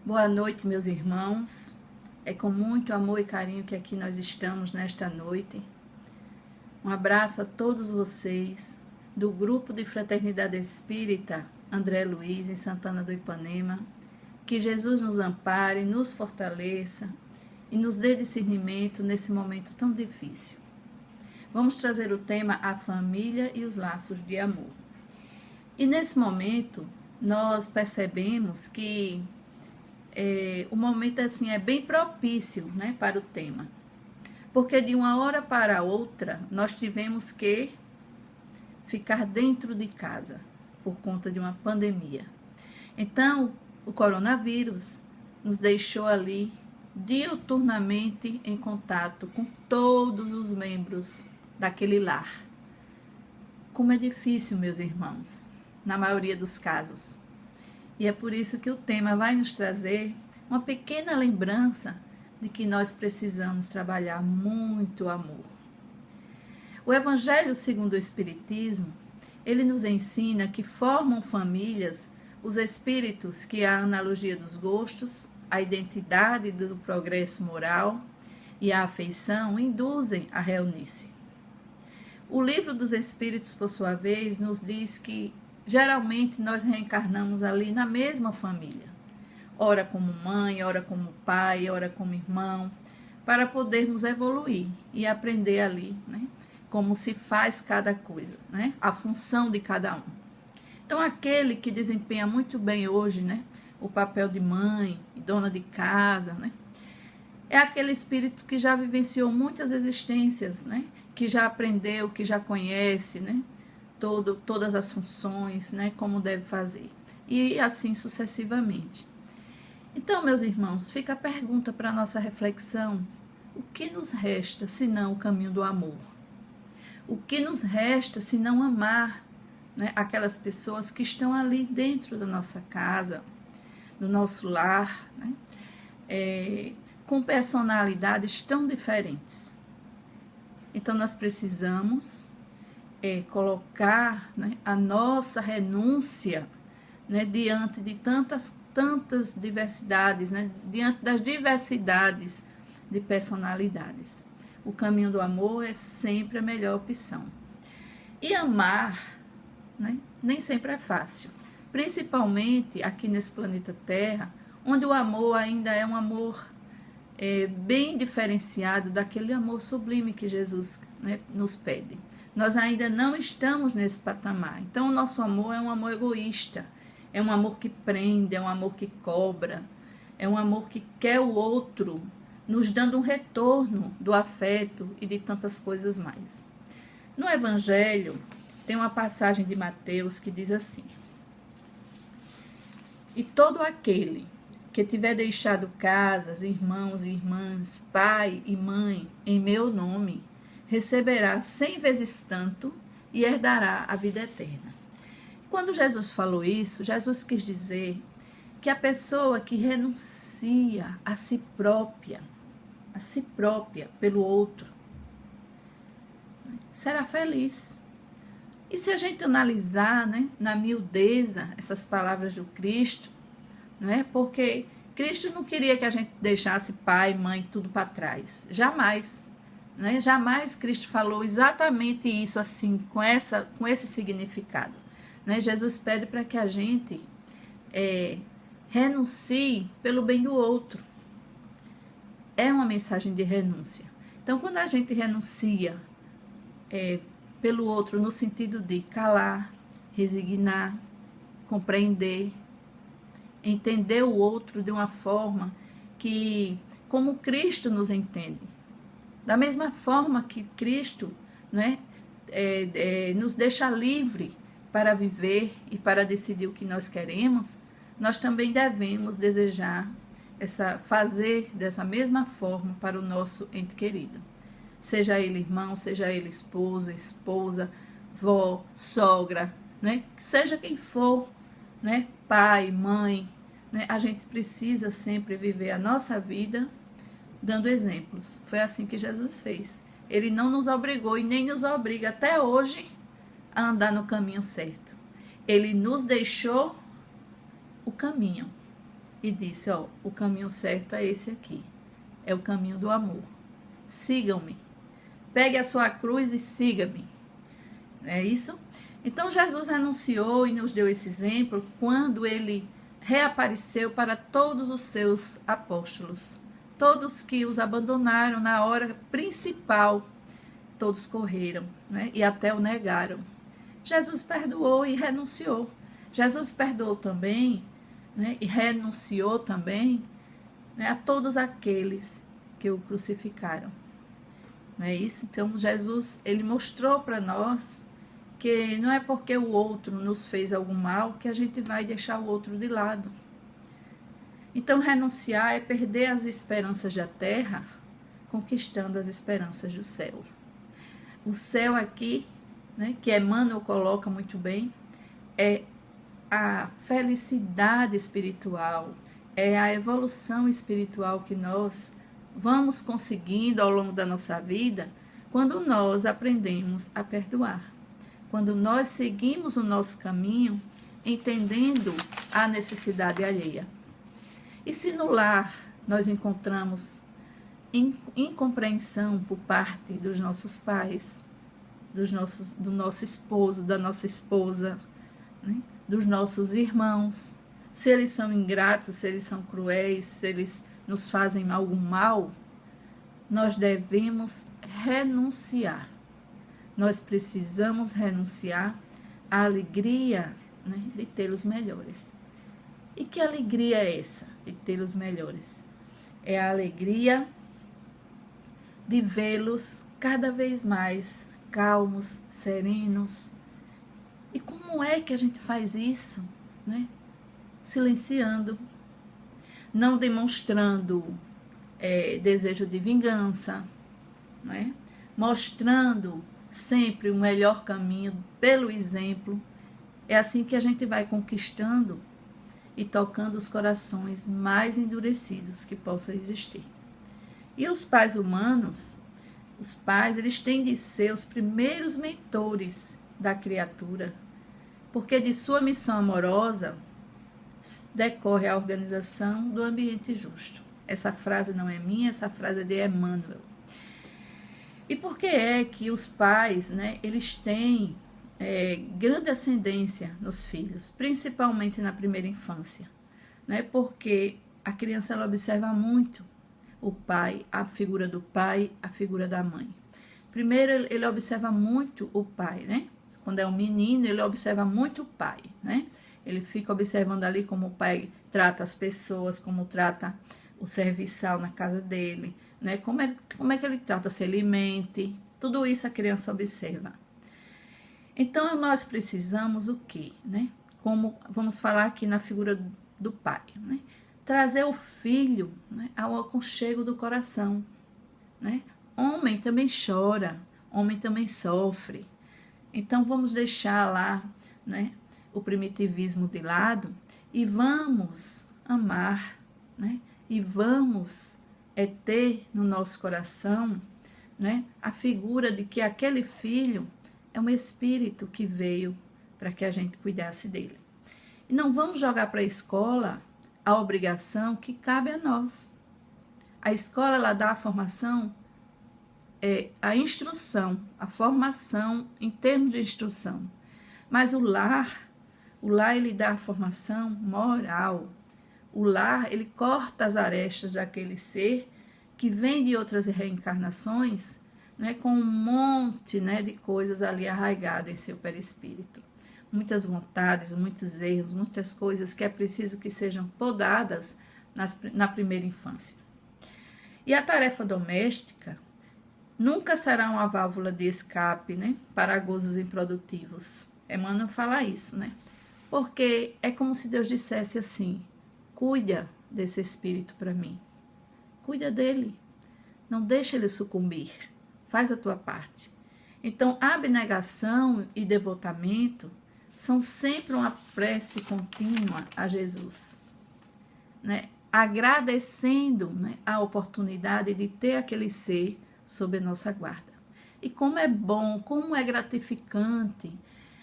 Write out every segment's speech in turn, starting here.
Boa noite, meus irmãos. É com muito amor e carinho que aqui nós estamos nesta noite. Um abraço a todos vocês do Grupo de Fraternidade Espírita André Luiz, em Santana do Ipanema. Que Jesus nos ampare, nos fortaleça e nos dê discernimento nesse momento tão difícil. Vamos trazer o tema A Família e os Laços de Amor. E nesse momento, nós percebemos que o momento assim, é bem propício, né, para o tema. Porque de uma hora para outra, nós tivemos que ficar dentro de casa por conta de uma pandemia. Então, o coronavírus nos deixou ali diuturnamente em contato com todos os membros daquele lar. Como é difícil, meus irmãos, na maioria dos casos. E é por isso que o tema vai nos trazer uma pequena lembrança de que nós precisamos trabalhar muito amor. O Evangelho segundo o Espiritismo, ele nos ensina que formam famílias os espíritos que a analogia dos gostos, a identidade do progresso moral e a afeição induzem a reunir-se. O Livro dos Espíritos, por sua vez, nos diz que geralmente nós reencarnamos ali na mesma família, ora como mãe, ora como pai, ora como irmão, para podermos evoluir e aprender ali, né, como se faz cada coisa, né, a função de cada um. Então, aquele que desempenha muito bem hoje, né, o papel de mãe, dona de casa, né, é aquele espírito que já vivenciou muitas existências, né, que já aprendeu, que já conhece, né, todas as funções, né, como deve fazer, e assim sucessivamente. Então, meus irmãos, fica a pergunta para a nossa reflexão: o que nos resta se não o caminho do amor? O que nos resta se não amar, né, aquelas pessoas que estão ali dentro da nossa casa, do nosso lar, né, com personalidades tão diferentes? Então, nós precisamos colocar, né, a nossa renúncia, né, diante de tantas diversidades, né, diante das diversidades de personalidades. O caminho do amor é sempre a melhor opção. E amar, né, nem sempre é fácil, principalmente aqui nesse planeta Terra, onde o amor ainda é um amor bem diferenciado daquele amor sublime que Jesus, né, nos pede. Nós ainda não estamos nesse patamar. Então, o nosso amor é um amor egoísta, é um amor que prende, é um amor que cobra, é um amor que quer o outro, nos dando um retorno do afeto e de tantas coisas mais. No Evangelho, tem uma passagem de Mateus que diz assim: e todo aquele que tiver deixado casas, irmãos e irmãs, pai e mãe, em meu nome, receberá 100 vezes tanto e herdará a vida eterna. Quando Jesus falou isso, Jesus quis dizer que a pessoa que renuncia a si própria pelo outro, será feliz. E se a gente analisar, né, na miudeza essas palavras do Cristo, né, porque Cristo não queria que a gente deixasse pai, mãe, tudo para trás. Jamais. Né? Jamais Cristo falou exatamente isso assim, com esse significado. Né? Jesus pede para que a gente renuncie pelo bem do outro. É uma mensagem de renúncia. Então, quando a gente renuncia pelo outro no sentido de calar, resignar, compreender, entender o outro de uma forma que, como Cristo nos entende, da mesma forma que Cristo, né, nos deixa livre para viver e para decidir o que nós queremos, nós também devemos desejar fazer dessa mesma forma para o nosso ente querido. Seja ele irmão, seja ele esposa, vó, sogra, né, seja quem for, né, pai, mãe, né, a gente precisa sempre viver a nossa vida dando exemplos. Foi assim que Jesus fez. Ele não nos obrigou e nem nos obriga até hoje a andar no caminho certo. Ele nos deixou o caminho. e disse, ó, o caminho certo é esse aqui, é o caminho do amor. Sigam-me. Pegue a sua cruz e siga-me. É isso? Então Jesus renunciou e nos deu esse exemplo quando ele reapareceu para todos os seus apóstolos. Todos que os abandonaram na hora principal, todos correram, né? E até o negaram. Jesus perdoou e renunciou. Jesus perdoou também, né? E renunciou também, né? A todos aqueles que o crucificaram. Não é isso? Então Jesus, ele mostrou para nós que não é porque o outro nos fez algum mal que a gente vai deixar o outro de lado. Então renunciar é perder as esperanças da terra, conquistando as esperanças do céu. O céu aqui, né, que Emmanuel coloca muito bem, é a felicidade espiritual, é a evolução espiritual que nós vamos conseguindo ao longo da nossa vida quando nós aprendemos a perdoar. Quando nós seguimos o nosso caminho, entendendo a necessidade alheia. E se no lar nós encontramos incompreensão por parte dos nossos pais, do nosso esposo, da nossa esposa, né? Dos nossos irmãos, se eles são ingratos, se eles são cruéis, se eles nos fazem algum mal, nós devemos renunciar. Nós precisamos renunciar à alegria, né, de tê-los melhores. E que alegria é essa de tê-los melhores? É a alegria de vê-los cada vez mais calmos, serenos. E como é que a gente faz isso? Né? Silenciando, não demonstrando desejo de vingança, né? Mostrando sempre o melhor caminho pelo exemplo. É assim que a gente vai conquistando e tocando os corações mais endurecidos que possam existir. E os pais humanos, os pais, eles têm de ser os primeiros mentores da criatura, porque de sua missão amorosa decorre a organização do ambiente justo. Essa frase não é minha, essa frase é de Emmanuel. E por que é que os pais, né, eles têm grande ascendência nos filhos, principalmente na primeira infância? Né? Porque a criança ela observa muito o pai, a figura do pai, a figura da mãe. Primeiro, ele observa muito o pai, né? Quando é um menino, ele observa muito o pai, né? Ele fica observando ali como o pai trata as pessoas, como trata o serviçal na casa dele, né? Como é que ele trata, se alimente, tudo isso a criança observa. Então, nós precisamos o quê, né? Como vamos falar aqui na figura do pai, né? Trazer o filho, né, ao aconchego do coração, né? Homem também chora, homem também sofre. Então, vamos deixar lá, né, o primitivismo de lado e vamos amar, né? E vamos ter no nosso coração, né, a figura de que aquele filho é um espírito que veio para que a gente cuidasse dele. E não vamos jogar para a escola a obrigação que cabe a nós. A escola, ela dá a formação, a instrução, a formação em termos de instrução. Mas o lar ele dá a formação moral. O lar, ele corta as arestas daquele ser que vem de outras reencarnações, né, com um monte, né, de coisas ali arraigadas em seu perispírito. Muitas vontades, muitos erros, muitas coisas que é preciso que sejam podadas na primeira infância. E a tarefa doméstica nunca será uma válvula de escape, né, para gozos improdutivos. Emmanuel fala isso, né? Porque é como se Deus dissesse assim: cuida desse espírito para mim, cuida dele, não deixa ele sucumbir, faz a tua parte. Então, abnegação e devotamento são sempre uma prece contínua a Jesus, né? Agradecendo, né, a oportunidade de ter aquele ser sob a nossa guarda. E como é bom, como é gratificante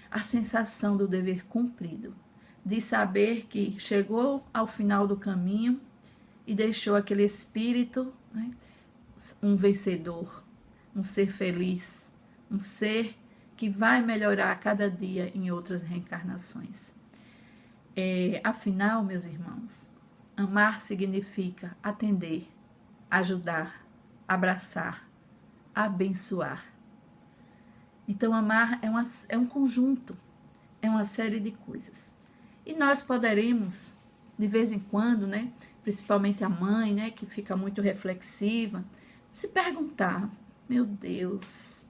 a sensação do dever cumprido, de saber que chegou ao final do caminho e deixou aquele espírito, né, um vencedor, um ser feliz, um ser que vai melhorar a cada dia em outras reencarnações. Afinal, meus irmãos, amar significa atender, ajudar, abraçar, abençoar. Então, amar é um conjunto, é uma série de coisas. E nós poderemos, de vez em quando, né, principalmente a mãe, né, que fica muito reflexiva, se perguntar: meu Deus,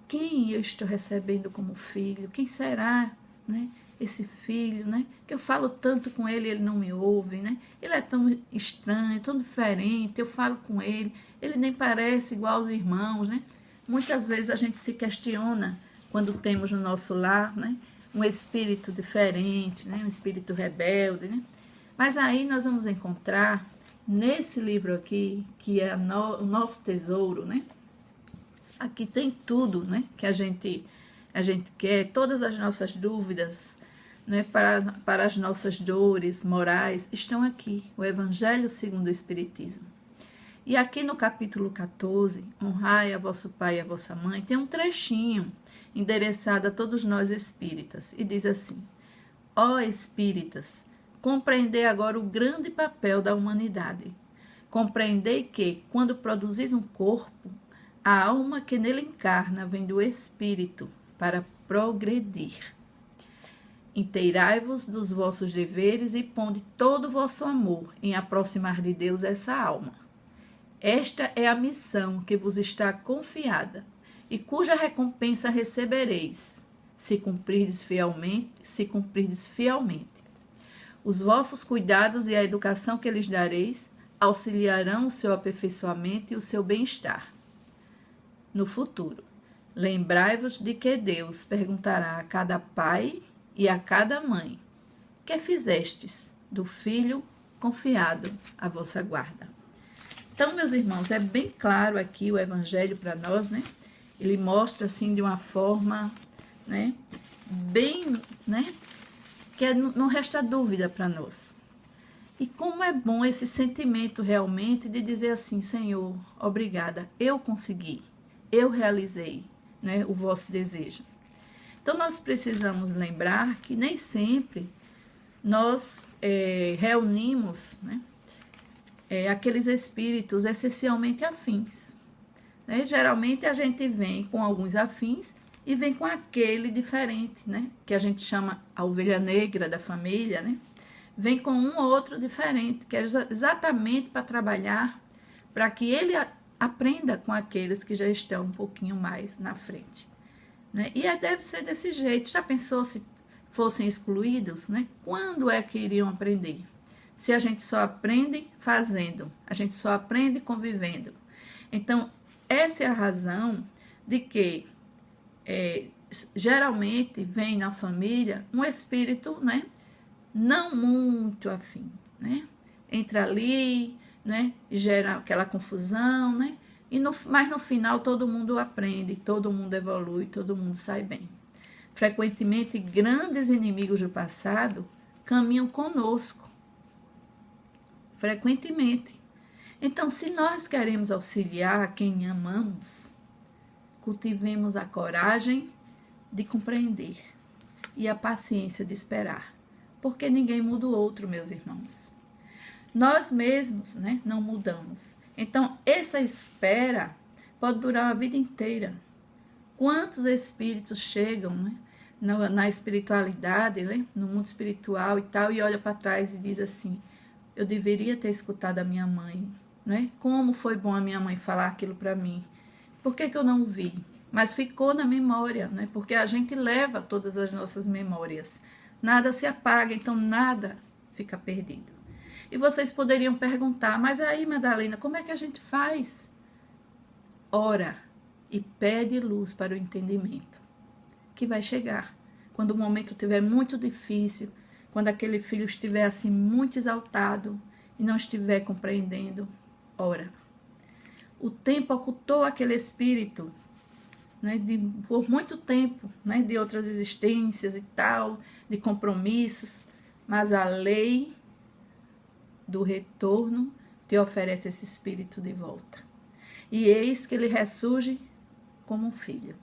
quem eu estou recebendo como filho? Quem será, né, esse filho, né, que eu falo tanto com ele e ele não me ouve, né? Ele é tão estranho, tão diferente, eu falo com ele nem parece igual aos irmãos, né? Muitas vezes a gente se questiona quando temos no nosso lar, né, um espírito diferente, né, um espírito rebelde, né? Mas aí nós vamos encontrar nesse livro aqui, que é o nosso tesouro, né? Aqui tem tudo, né, que a gente quer, todas as nossas dúvidas, né, para as nossas dores morais, estão aqui, o Evangelho segundo o Espiritismo. E aqui no capítulo 14, honrai a vosso pai e a vossa mãe, tem um trechinho endereçado a todos nós espíritas, e diz assim: ó espíritas, compreendei agora o grande papel da humanidade. Compreendei que, quando produzis um corpo, a alma que nele encarna vem do espírito para progredir. Inteirai-vos dos vossos deveres e ponde todo o vosso amor em aproximar de Deus essa alma. Esta é a missão que vos está confiada e cuja recompensa recebereis, se cumprirdes fielmente. Os vossos cuidados e a educação que lhes dareis auxiliarão o seu aperfeiçoamento e o seu bem-estar. No futuro, lembrai-vos de que Deus perguntará a cada pai e a cada mãe: que fizestes do filho confiado à vossa guarda? Então, meus irmãos, é bem claro aqui o Evangelho para nós, né? Ele mostra, assim, de uma forma, né, bem, né, que não resta dúvida para nós. E como é bom esse sentimento realmente de dizer assim: Senhor, obrigada, eu consegui, eu realizei, né, o vosso desejo. Então, nós precisamos lembrar que nem sempre nós reunimos, né, aqueles espíritos essencialmente afins, né? Geralmente a gente vem com alguns afins e vem com aquele diferente, né, que a gente chama a ovelha negra da família, né? Vem com um ou outro diferente, que é exatamente para trabalhar, para que ele aprenda com aqueles que já estão um pouquinho mais na frente, né? E deve ser desse jeito. Já pensou se fossem excluídos, né? Quando é que iriam aprender? Se a gente só aprende fazendo, a gente só aprende convivendo. Então, essa é a razão de que geralmente vem na família um espírito, né, não muito afim, né? Entra ali, né, gera aquela confusão, né? Mas no final todo mundo aprende, todo mundo evolui, todo mundo sai bem. Frequentemente, grandes inimigos do passado caminham conosco. Frequentemente. Então, se nós queremos auxiliar quem amamos, cultivemos a coragem de compreender e a paciência de esperar, porque ninguém muda o outro, meus irmãos. Nós mesmos, né, não mudamos. Então, essa espera pode durar a vida inteira. Quantos espíritos chegam, né, na espiritualidade, né, no mundo espiritual e tal, e olha para trás e diz assim: eu deveria ter escutado a minha mãe, né? Como foi bom a minha mãe falar aquilo para mim. Por que eu não vi? Mas ficou na memória, né? Porque a gente leva todas as nossas memórias. Nada se apaga, então nada fica perdido. E vocês poderiam perguntar: mas aí, Madalena, como é que a gente faz? Ora e pede luz para o entendimento, que vai chegar. Quando o momento estiver muito difícil, quando aquele filho estiver assim muito exaltado e não estiver compreendendo, ora. O tempo ocultou aquele espírito, né, por muito tempo, né, de outras existências e tal, de compromissos, mas a lei do retorno te oferece esse espírito de volta. E eis que ele ressurge como um filho.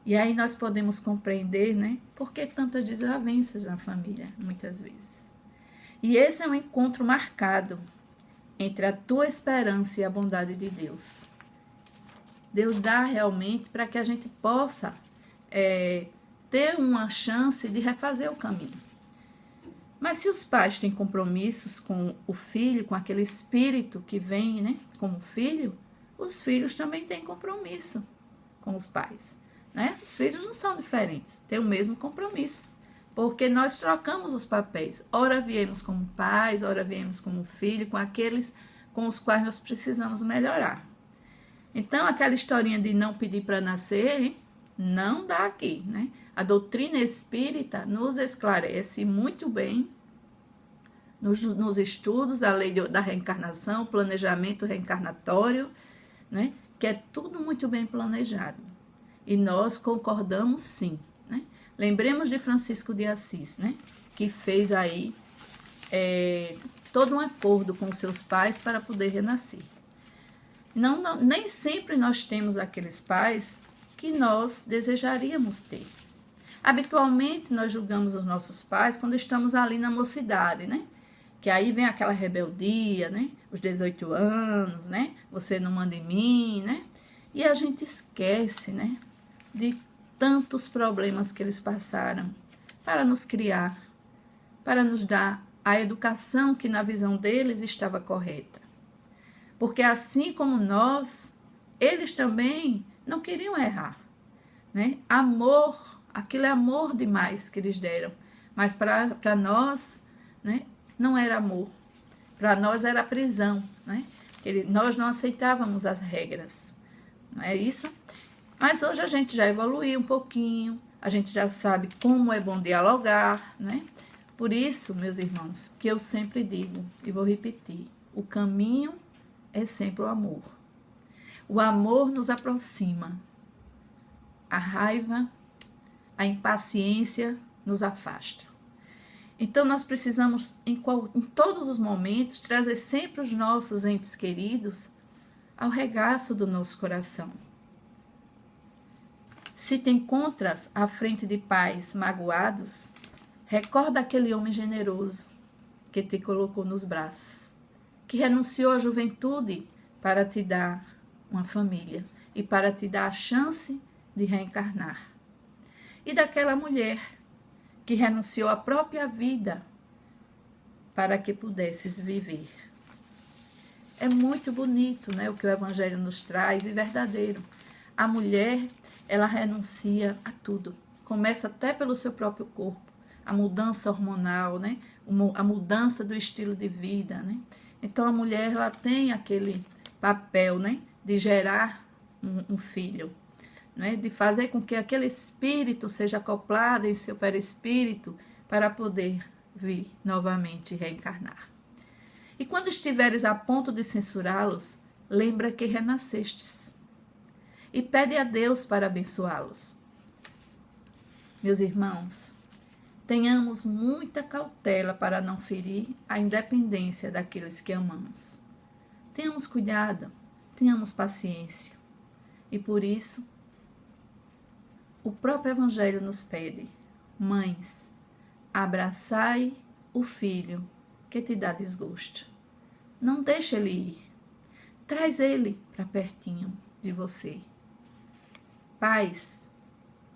E aí nós podemos compreender, né, por que tantas desavenças na família, muitas vezes. E esse é um encontro marcado entre a tua esperança e a bondade de Deus. Deus dá realmente para que a gente possa ter uma chance de refazer o caminho. Mas se os pais têm compromissos com o filho, com aquele espírito que vem, né, como filho, os filhos também têm compromisso com os pais, né? Os filhos não são diferentes, têm o mesmo compromisso, porque nós trocamos os papéis. Ora viemos como pais, ora viemos como filho, com aqueles com os quais nós precisamos melhorar. Então, aquela historinha de não pedir para nascer, hein, não dá aqui, né? A doutrina espírita nos esclarece muito bem nos estudos, a lei da reencarnação, o planejamento reencarnatório, né? Que é tudo muito bem planejado. E nós concordamos sim, né? Lembremos de Francisco de Assis, né? Que fez aí todo um acordo com seus pais para poder renascer. Nem sempre nós temos aqueles pais que nós desejaríamos ter. Habitualmente, nós julgamos os nossos pais quando estamos ali na mocidade, né? Que aí vem aquela rebeldia, né? Os 18 anos, né? Você não manda em mim, né? E a gente esquece, né? De tantos problemas que eles passaram para nos criar, para nos dar a educação que na visão deles estava correta. Porque assim como nós, eles também não queriam errar, né? Amor, aquilo é amor demais que eles deram, mas para nós, né, não era amor, para nós era prisão, né? Nós não aceitávamos as regras, não é isso? Mas hoje a gente já evoluiu um pouquinho, a gente já sabe como é bom dialogar, né? Por isso, meus irmãos, que eu sempre digo e vou repetir, o caminho é sempre o amor. O amor nos aproxima, a raiva, a impaciência nos afasta. Então, nós precisamos, em todos os momentos, trazer sempre os nossos entes queridos ao regaço do nosso coração. Se te encontras à frente de pais magoados, recorda aquele homem generoso que te colocou nos braços, que renunciou à juventude para te dar uma família e para te dar a chance de reencarnar. E daquela mulher que renunciou à própria vida para que pudesses viver. É muito bonito, né, o que o Evangelho nos traz e verdadeiro. A mulher, ela renuncia a tudo. Começa até pelo seu próprio corpo. A mudança hormonal, né, a mudança do estilo de vida, né. Então, a mulher, ela tem aquele papel, né, de gerar um filho, né, de fazer com que aquele espírito seja acoplado em seu perispírito para poder vir novamente reencarnar. E quando estiveres a ponto de censurá-los, lembra que renascestes e pede a Deus para abençoá-los. Meus irmãos, tenhamos muita cautela para não ferir a independência daqueles que amamos. Tenhamos cuidado, tenhamos paciência. E por isso, o próprio Evangelho nos pede: mães, abraçai o filho que te dá desgosto. Não deixe ele ir. Traz ele para pertinho de você. Pais,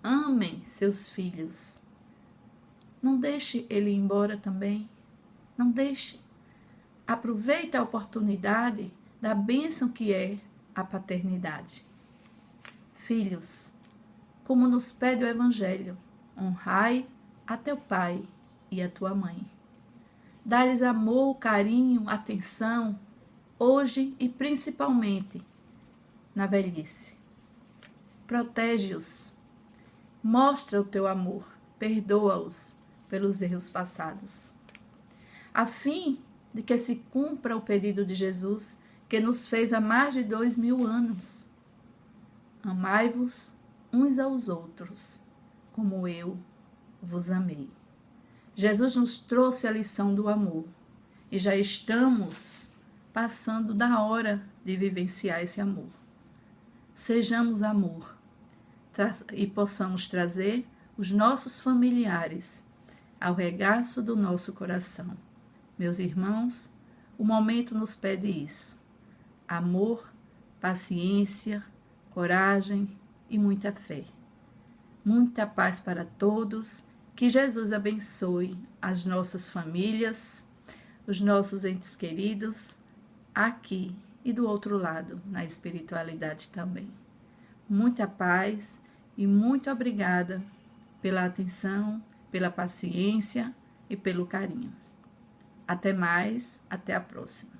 amem seus filhos. Não deixe ele ir embora também. Não deixe. Aproveite a oportunidade da bênção que é a paternidade. Filhos, como nos pede o Evangelho, honrai a teu pai e a tua mãe. Dá-lhes amor, carinho, atenção, hoje e principalmente na velhice. Protege-os, mostra o teu amor, perdoa-os pelos erros passados, a fim de que se cumpra o pedido de Jesus, que nos fez há mais de 2000 anos. Amai-vos uns aos outros, como eu vos amei. Jesus nos trouxe a lição do amor e já estamos passando da hora de vivenciar esse amor. Sejamos amor e possamos trazer os nossos familiares ao regaço do nosso coração. Meus irmãos, o momento nos pede isso: amor, paciência, coragem e muita fé. Muita paz para todos, que Jesus abençoe as nossas famílias, os nossos entes queridos, aqui e do outro lado, na espiritualidade também. Muita paz e muito obrigada pela atenção, pela paciência e pelo carinho. Até mais, até a próxima.